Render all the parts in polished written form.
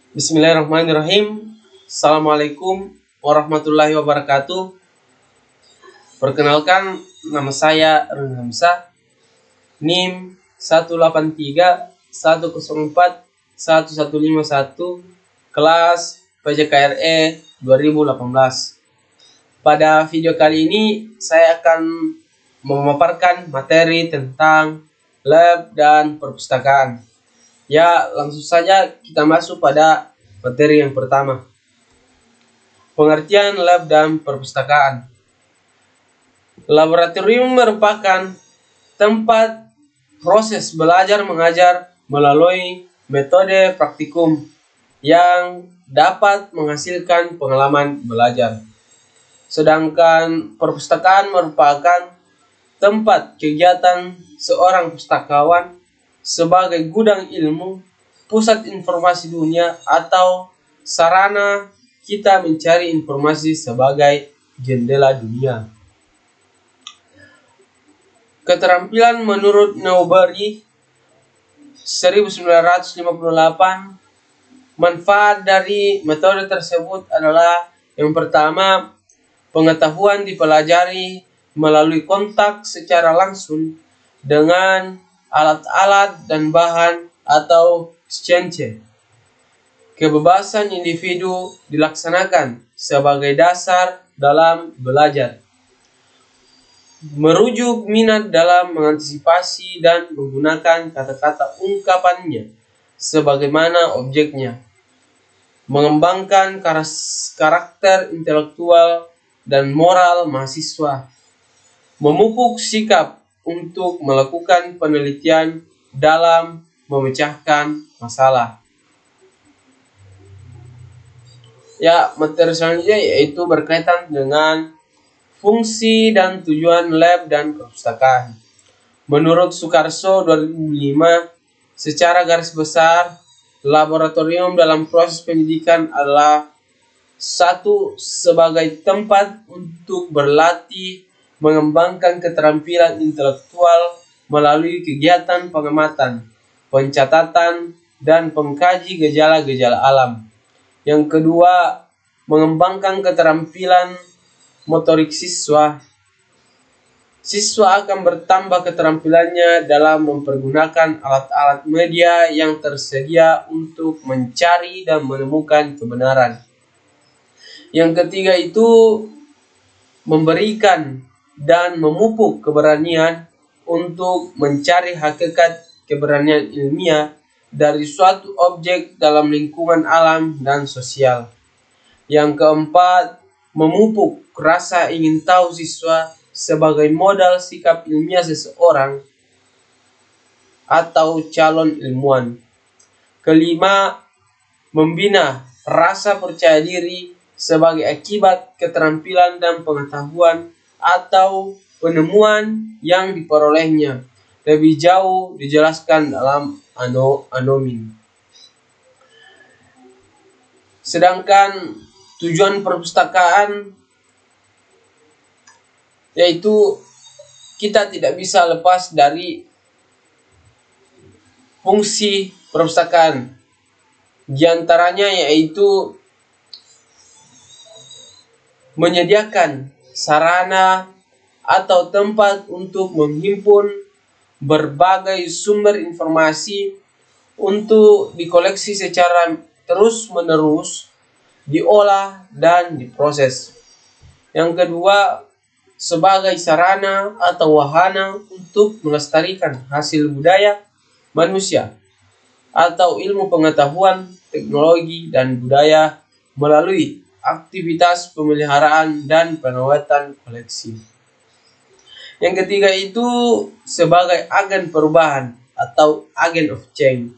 Bismillahirrahmanirrahim. Assalamualaikum warahmatullahi wabarakatuh. Perkenalkan, nama saya Erwin Hamzah, NIM 183104151, kelas PJKRE 2018. Pada video kali ini saya akan memaparkan materi tentang lab dan perpustakaan. Ya, langsung saja kita masuk pada materi yang pertama. Pengertian lab dan perpustakaan. Laboratorium merupakan tempat proses belajar mengajar melalui metode praktikum yang dapat menghasilkan pengalaman belajar. Sedangkan perpustakaan merupakan tempat kegiatan seorang pustakawan sebagai gudang ilmu, pusat informasi dunia, atau sarana kita mencari informasi sebagai jendela dunia. Keterampilan menurut Newbery 1958, manfaat dari metode tersebut adalah yang pertama, pengetahuan dipelajari melalui kontak secara langsung dengan alat-alat dan bahan atau exchange. Kebebasan individu dilaksanakan sebagai dasar dalam belajar. Merujuk minat dalam mengantisipasi dan menggunakan kata-kata ungkapannya sebagaimana objeknya. Mengembangkan karakter intelektual dan moral mahasiswa. Memupuk sikap untuk melakukan penelitian dalam memecahkan masalah. Ya, materi selanjutnya yaitu berkaitan dengan fungsi dan tujuan lab dan perpustakaan. Menurut Sukarso 2005, secara garis besar, laboratorium dalam proses pendidikan adalah satu, sebagai tempat untuk berlatih mengembangkan keterampilan intelektual melalui kegiatan pengamatan, pencatatan, dan pengkaji gejala-gejala alam. Yang kedua, mengembangkan keterampilan motorik siswa. Siswa akan bertambah keterampilannya dalam mempergunakan alat-alat media yang tersedia untuk mencari dan menemukan kebenaran. Yang ketiga itu memberikan dan memupuk keberanian untuk mencari hakikat keberanian ilmiah dari suatu objek dalam lingkungan alam dan sosial. Yang keempat, memupuk rasa ingin tahu siswa sebagai modal sikap ilmiah seseorang atau calon ilmuwan. Kelima, membina rasa percaya diri sebagai akibat keterampilan dan pengetahuan atau penemuan yang diperolehnya. Lebih jauh dijelaskan dalam anonim. Sedangkan tujuan perpustakaan yaitu kita tidak bisa lepas dari fungsi perpustakaan. Di antaranya yaitu menyediakan sarana atau tempat untuk menghimpun berbagai sumber informasi untuk dikoleksi secara terus-menerus, diolah, dan diproses. Yang kedua, sebagai sarana atau wahana untuk melestarikan hasil budaya manusia atau ilmu pengetahuan, teknologi, dan budaya melalui aktivitas pemeliharaan dan perawatan koleksi. Yang ketiga itu sebagai agen perubahan atau agen of change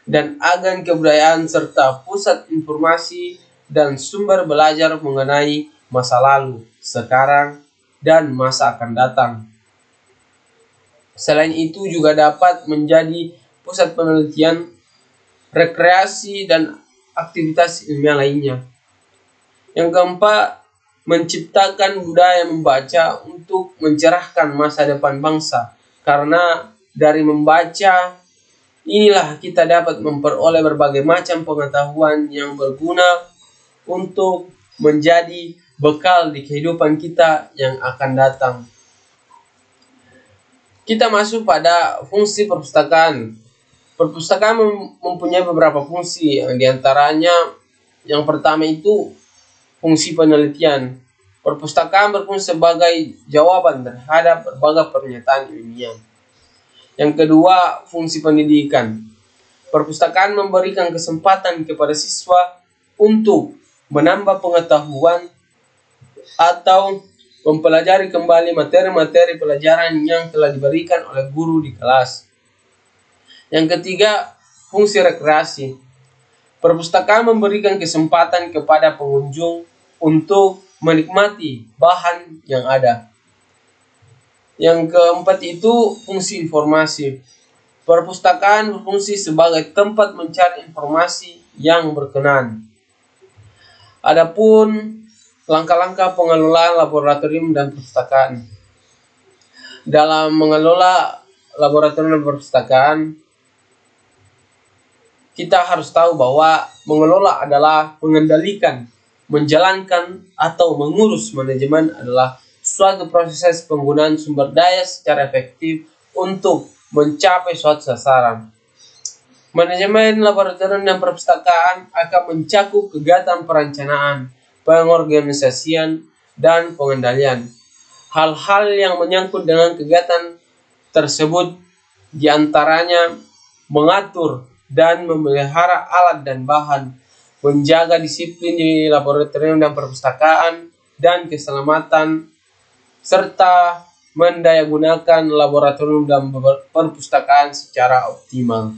dan agen kebudayaan serta pusat informasi dan sumber belajar mengenai masa lalu, sekarang, dan masa akan datang. Selain itu juga dapat menjadi pusat penelitian, rekreasi, dan aktivitas ilmiah lainnya. Yang keempat, menciptakan budaya membaca untuk mencerahkan masa depan bangsa. Karena dari membaca Inilah kita dapat memperoleh berbagai macam pengetahuan yang berguna untuk menjadi bekal di kehidupan kita yang akan datang. Kita masuk pada fungsi perpustakaan. Perpustakaan mempunyai beberapa fungsi, yang diantaranya yang pertama itu fungsi penelitian. Perpustakaan berfungsi sebagai jawaban terhadap berbagai pernyataan ilmiah. Yang kedua, fungsi pendidikan. Perpustakaan memberikan kesempatan kepada siswa untuk menambah pengetahuan atau mempelajari kembali materi-materi pelajaran yang telah diberikan oleh guru di kelas. Yang ketiga, fungsi rekreasi. Perpustakaan memberikan kesempatan kepada pengunjung untuk menikmati bahan yang ada. Yang keempat itu fungsi informasi. Perpustakaan berfungsi sebagai tempat mencari informasi yang berkenan. Adapun langkah-langkah pengelolaan laboratorium dan perpustakaan. Dalam mengelola laboratorium dan perpustakaan, kita harus tahu bahwa mengelola adalah mengendalikan, menjalankan, atau mengurus. Manajemen adalah suatu proses penggunaan sumber daya secara efektif untuk mencapai suatu sasaran. Manajemen laboratorium dan perpustakaan akan mencakup kegiatan perencanaan, pengorganisasian, dan pengendalian. Hal-hal yang menyangkut dengan kegiatan tersebut diantaranya mengatur dan memelihara alat dan bahan, menjaga disiplin di laboratorium dan perpustakaan, dan keselamatan, serta mendayagunakan laboratorium dan perpustakaan secara optimal.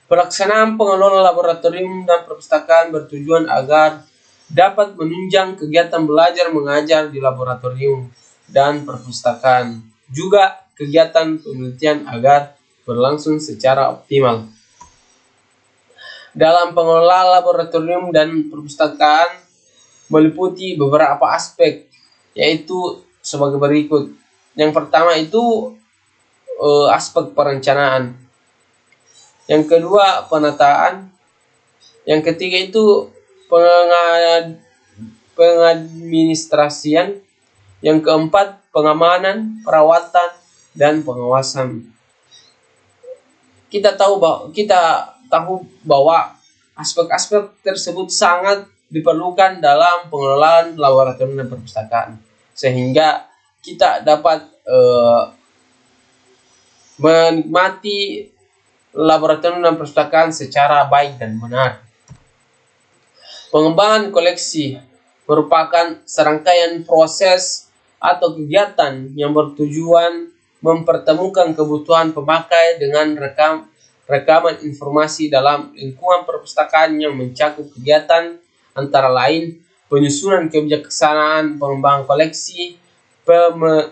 Pelaksanaan pengelola laboratorium dan perpustakaan bertujuan agar dapat menunjang kegiatan belajar mengajar di laboratorium dan perpustakaan, juga kegiatan penelitian agar berlangsung secara optimal. Dalam pengelola laboratorium dan perpustakaan meliputi beberapa aspek, yaitu sebagai berikut. Yang pertama itu aspek perencanaan. Yang kedua penataan. Yang ketiga itu pengadministrasian. Yang keempat pengamanan, perawatan, dan pengawasan. Kita tahu bahwa aspek-aspek tersebut sangat diperlukan dalam pengelolaan laboratorium dan perpustakaan, sehingga kita dapat menikmati laboratorium dan perpustakaan secara baik dan benar. Pengembangan koleksi merupakan serangkaian proses atau kegiatan yang bertujuan mempertemukan kebutuhan pemakai dengan rekaman informasi dalam lingkungan perpustakaan yang mencakup kegiatan antara lain penyusunan kebijaksanaan pengembangan koleksi,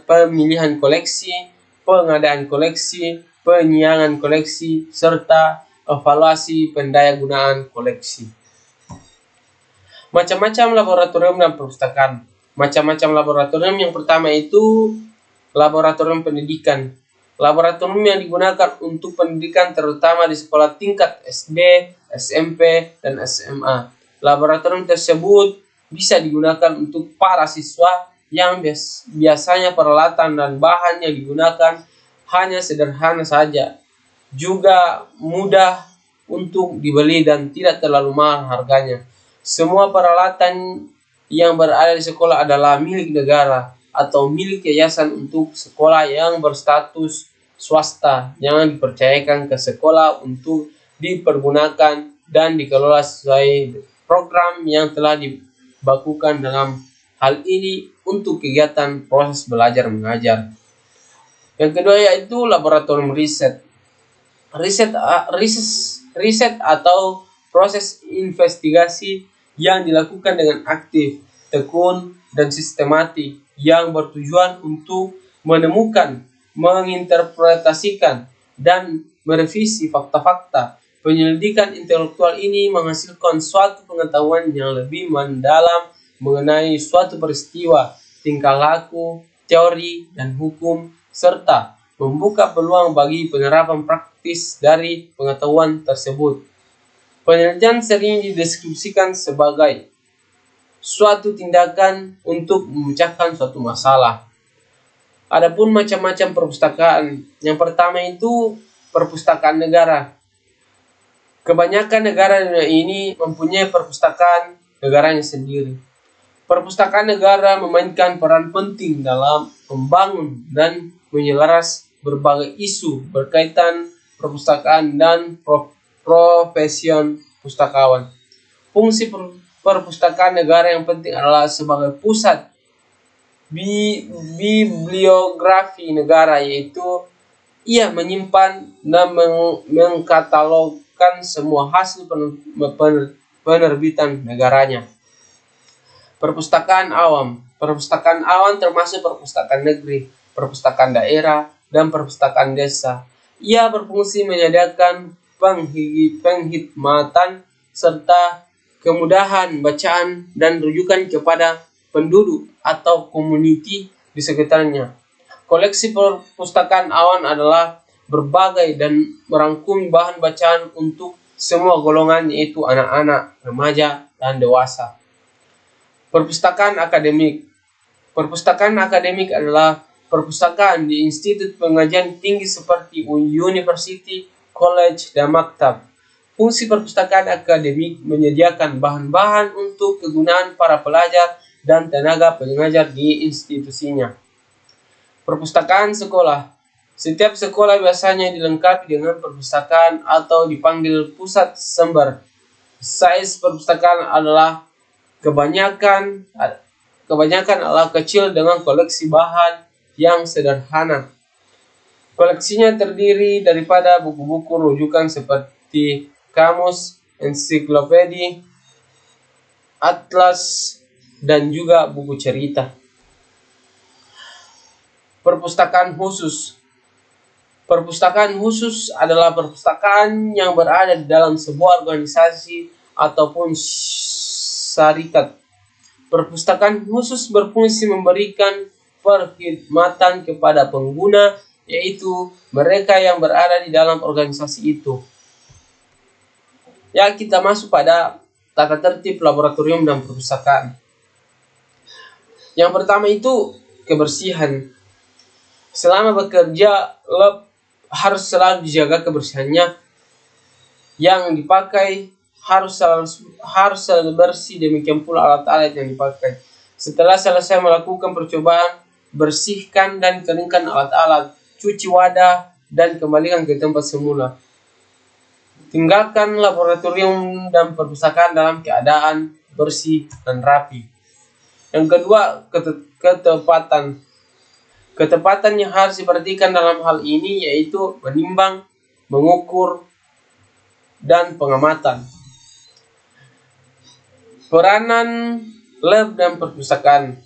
pemilihan koleksi, pengadaan koleksi, penyiangan koleksi, serta evaluasi pendayagunaan koleksi. Macam-macam laboratorium dan perpustakaan. Macam-macam laboratorium yang pertama itu laboratorium pendidikan. Laboratorium yang digunakan untuk pendidikan terutama di sekolah tingkat SD, SMP, dan SMA. Laboratorium tersebut bisa digunakan untuk para siswa yang biasanya peralatan dan bahan yang digunakan hanya sederhana saja. Juga mudah untuk dibeli dan tidak terlalu mahal harganya. Semua peralatan yang berada di sekolah adalah milik negara atau milik yayasan untuk sekolah yang berstatus swasta yang dipercayakan ke sekolah untuk dipergunakan dan dikelola sesuai program yang telah dibakukan dalam hal ini untuk kegiatan proses belajar mengajar. Yang kedua yaitu laboratorium riset. Riset atau proses investigasi yang dilakukan dengan aktif, tekun, dan sistematik yang bertujuan untuk menemukan, menginterpretasikan, dan merevisi fakta-fakta. Penyelidikan intelektual ini menghasilkan suatu pengetahuan yang lebih mendalam mengenai suatu peristiwa, tingkah laku, teori, dan hukum, serta membuka peluang bagi penerapan praktis dari pengetahuan tersebut. Penelitian sering dideskripsikan sebagai suatu tindakan untuk memecahkan suatu masalah. Adapun macam-macam perpustakaan. Yang pertama itu perpustakaan negara. Kebanyakan negara ini mempunyai perpustakaan negaranya sendiri. Perpustakaan negara memainkan peran penting dalam membangun dan menyelaras berbagai isu berkaitan perpustakaan dan profesion pustakawan. Fungsi perpustakaan negara yang penting adalah sebagai pusat bibliografi negara, yaitu ia menyimpan dan mengkatalogkan semua hasil penerbitan negaranya. Perpustakaan awam. Perpustakaan awam termasuk perpustakaan negeri, perpustakaan daerah, dan perpustakaan desa. Ia berfungsi menyediakan penghikmatan serta kemudahan bacaan dan rujukan kepada penduduk atau komuniti di sekitarnya. Koleksi perpustakaan awam adalah berbagai dan merangkumi bahan bacaan untuk semua golongan, yaitu anak-anak, remaja, dan dewasa. Perpustakaan akademik. Perpustakaan akademik adalah perpustakaan di institut pengajian tinggi seperti university, college, dan maktab. Fungsi perpustakaan akademik menyediakan bahan-bahan untuk kegunaan para pelajar dan tenaga pengajar di institusinya. Perpustakaan sekolah. Setiap sekolah biasanya dilengkapi dengan perpustakaan atau dipanggil pusat sumber. Size perpustakaan adalah kebanyakan adalah kecil dengan koleksi bahan yang sederhana. Koleksinya terdiri daripada buku-buku rujukan seperti kamus, ensiklopedia, atlas, dan juga buku cerita. Perpustakaan khusus. Perpustakaan khusus adalah perpustakaan yang berada di dalam sebuah organisasi ataupun syarikat. Perpustakaan khusus berfungsi memberikan perkhidmatan kepada pengguna, yaitu mereka yang berada di dalam organisasi itu. Ya, kita masuk pada tata tertib laboratorium dan perpustakaan. Yang pertama itu kebersihan. Selama bekerja, lab harus selalu dijaga kebersihannya. Yang dipakai harus selalu bersih, demikian pula alat-alat yang dipakai. Setelah selesai melakukan percobaan, bersihkan dan keringkan alat-alat, cuci wadah, dan kembalikan ke tempat semula. Tinggalkan laboratorium dan perpustakaan dalam keadaan bersih dan rapi. Yang kedua, ketepatan. Ketepatan yang harus diperhatikan dalam hal ini yaitu menimbang, mengukur, dan pengamatan. Peranan lab dan perpustakaan.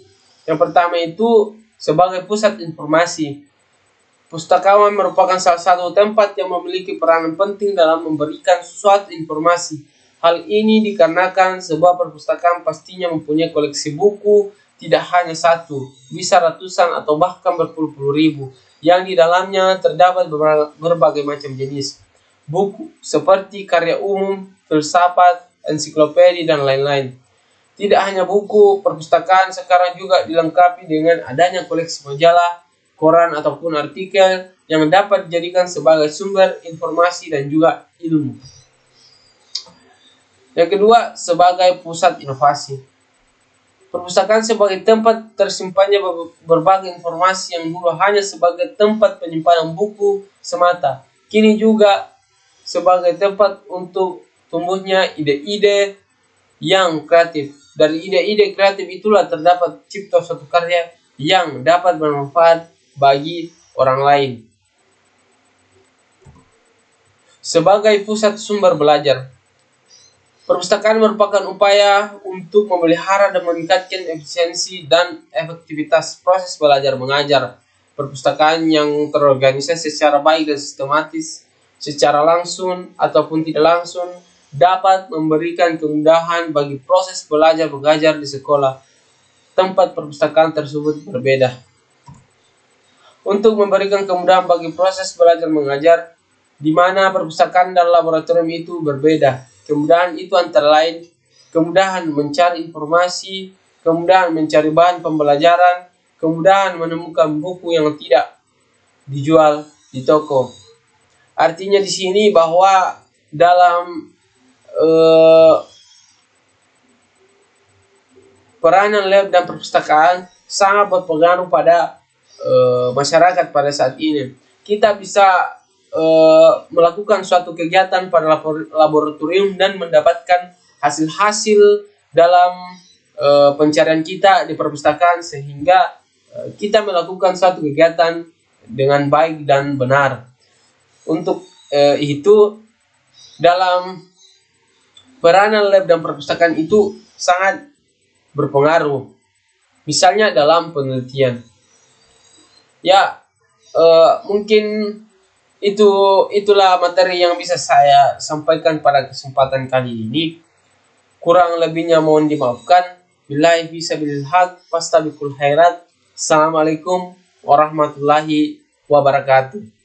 Yang pertama itu sebagai pusat informasi. Pustakawan merupakan salah satu tempat yang memiliki peranan penting dalam memberikan suatu informasi. Hal ini dikarenakan sebuah perpustakaan pastinya mempunyai koleksi buku, tidak hanya satu, bisa ratusan atau bahkan berpuluh-puluh ribu, yang di dalamnya terdapat berbagai macam jenis buku seperti karya umum, filsafat, ensiklopedia, dan lain-lain. Tidak hanya buku, perpustakaan sekarang juga dilengkapi dengan adanya koleksi majalah, koran, ataupun artikel yang dapat dijadikan sebagai sumber informasi dan juga ilmu. Yang kedua, sebagai pusat inovasi. Perpustakaan sebagai tempat tersimpannya berbagai informasi yang dulu hanya sebagai tempat penyimpanan buku semata, kini juga sebagai tempat untuk tumbuhnya ide-ide yang kreatif. Dari ide-ide kreatif itulah terdapat cipta suatu karya yang dapat bermanfaat bagi orang lain. Sebagai pusat sumber belajar. Perpustakaan merupakan upaya untuk memelihara dan meningkatkan efisiensi dan efektivitas proses belajar mengajar. Perpustakaan yang terorganisasi secara baik dan sistematis, secara langsung ataupun tidak langsung, dapat memberikan kemudahan bagi proses belajar mengajar di sekolah. Tempat perpustakaan tersebut berbeda. untuk memberikan kemudahan bagi proses belajar mengajar, di mana perpustakaan dan laboratorium itu berbeda. Kemudahan itu antara lain kemudahan mencari informasi, kemudahan mencari bahan pembelajaran, kemudahan menemukan buku yang tidak dijual di toko. Artinya di sini bahwa dalam peranan lab dan perpustakaan sangat berpengaruh pada masyarakat pada saat ini. Kita bisa melakukan suatu kegiatan pada laboratorium dan mendapatkan hasil-hasil dalam pencarian kita di perpustakaan, sehingga kita melakukan suatu kegiatan dengan baik dan benar. Untuk itu dalam peranan lab dan perpustakaan itu sangat berpengaruh. Misalnya dalam penelitian. Ya, mungkin itulah materi yang bisa saya sampaikan pada kesempatan kali ini. Kurang lebihnya mohon dimaafkan. Billahi fisabilil haq, fastabiqul khairat. Assalamualaikum warahmatullahi wabarakatuh.